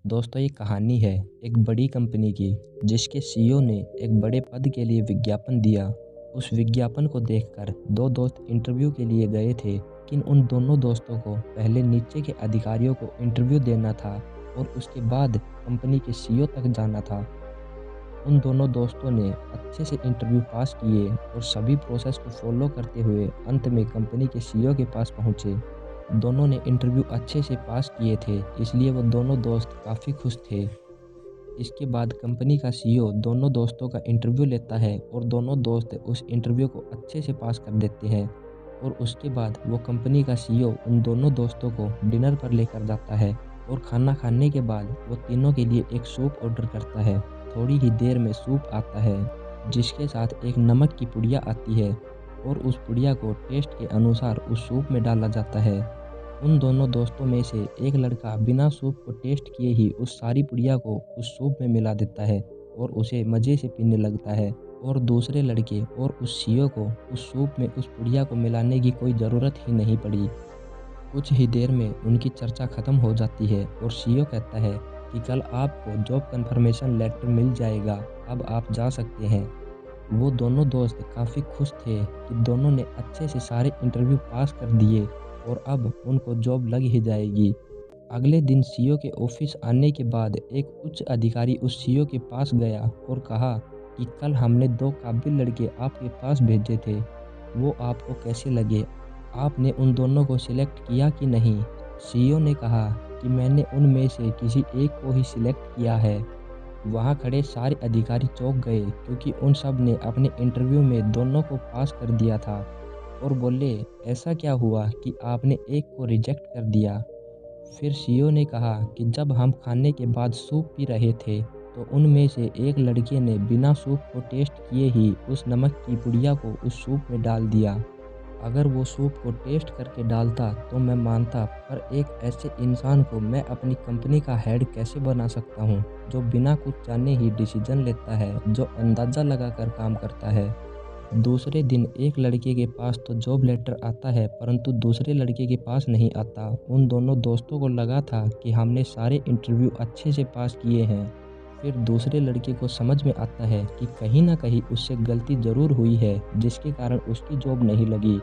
दोस्तों ये कहानी है एक बड़ी कंपनी की जिसके सीईओ ने एक बड़े पद के लिए विज्ञापन दिया। उस विज्ञापन को देखकर दो दोस्त इंटरव्यू के लिए गए थे, लेकिन उन दोनों दोस्तों को पहले नीचे के अधिकारियों को इंटरव्यू देना था और उसके बाद कंपनी के सीईओ तक जाना था। उन दोनों दोस्तों ने अच्छे से इंटरव्यू पास किए और सभी प्रोसेस को फॉलो करते हुए अंत में कंपनी के सीईओ के पास पहुंचे। दोनों ने इंटरव्यू अच्छे से पास किए थे, इसलिए वो दोनों दोस्त काफ़ी खुश थे। इसके बाद कंपनी का सीईओ दोनों दोस्तों का इंटरव्यू लेता है और दोनों दोस्त उस इंटरव्यू को अच्छे से पास कर देते हैं। और उसके बाद वो कंपनी का सीईओ उन दोनों दोस्तों को डिनर पर लेकर जाता है और खाना खाने के बाद वो तीनों के लिए एक सूप ऑर्डर करता है। थोड़ी ही देर में सूप आता है जिसके साथ एक नमक की पुड़िया आती है और उस पुड़िया को टेस्ट के अनुसार उस सूप में डाला जाता है। उन दोनों दोस्तों में से एक लड़का बिना सूप को टेस्ट किए ही उस सारी पुड़िया को उस सूप में मिला देता है और उसे मज़े से पीने लगता है। और दूसरे लड़के और उस सीईओ को उस सूप में उस पुड़िया को मिलाने की कोई ज़रूरत ही नहीं पड़ी। कुछ ही देर में उनकी चर्चा ख़त्म हो जाती है और सीईओ कहता है कि कल आपको जॉब कन्फर्मेशन लेटर मिल जाएगा, अब आप जा सकते हैं। वो दोनों दोस्त काफ़ी खुश थे कि दोनों ने अच्छे से सारे इंटरव्यू पास कर दिए और अब उनको जॉब लग ही जाएगी। अगले दिन सीईओ के ऑफिस आने के बाद एक उच्च अधिकारी उस सीईओ के पास गया और कहा कि कल हमने दो काबिल लड़के आपके पास भेजे थे, वो आपको कैसे लगे? आपने उन दोनों को सिलेक्ट किया कि नहीं? सीईओ ने कहा कि मैंने उनमें से किसी एक को ही सिलेक्ट किया है। वहाँ खड़े सारे अधिकारी चौंक गए क्योंकि उन सब ने अपने इंटरव्यू में दोनों को पास कर दिया था और बोले, ऐसा क्या हुआ कि आपने एक को रिजेक्ट कर दिया? फिर सीईओ ने कहा कि जब हम खाने के बाद सूप पी रहे थे तो उनमें से एक लड़के ने बिना सूप को टेस्ट किए ही उस नमक की पुड़िया को उस सूप में डाल दिया। अगर वो सूप को टेस्ट करके डालता तो मैं मानता, पर एक ऐसे इंसान को मैं अपनी कंपनी का हेड कैसे बना सकता हूँ जो बिना कुछ जाने ही डिसीजन लेता है, जो अंदाज़ा लगाकर काम करता है। दूसरे दिन एक लड़के के पास तो जॉब लेटर आता है परंतु दूसरे लड़के के पास नहीं आता। उन दोनों दोस्तों को लगा था कि हमने सारे इंटरव्यू अच्छे से पास किए हैं। फिर दूसरे लड़के को समझ में आता है कि कहीं ना कहीं उससे गलती ज़रूर हुई है जिसके कारण उसकी जॉब नहीं लगी।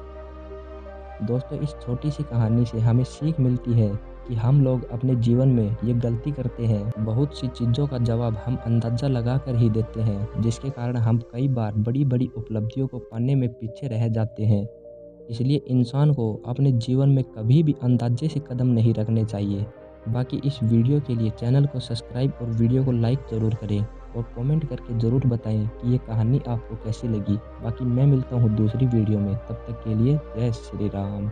दोस्तों इस छोटी सी कहानी से हमें सीख मिलती है कि हम लोग अपने जीवन में ये गलती करते हैं। बहुत सी चीज़ों का जवाब हम अंदाज़ा लगा कर ही देते हैं जिसके कारण हम कई बार बड़ी बड़ी उपलब्धियों को पाने में पीछे रह जाते हैं। इसलिए इंसान को अपने जीवन में कभी भी अंदाजे से कदम नहीं रखने चाहिए। बाकी इस वीडियो के लिए चैनल को सब्सक्राइब और वीडियो को लाइक ज़रूर करें और कमेंट करके ज़रूर बताएं कि ये कहानी आपको कैसी लगी। बाकी मैं मिलता हूँ दूसरी वीडियो में, तब तक के लिए जय श्री राम।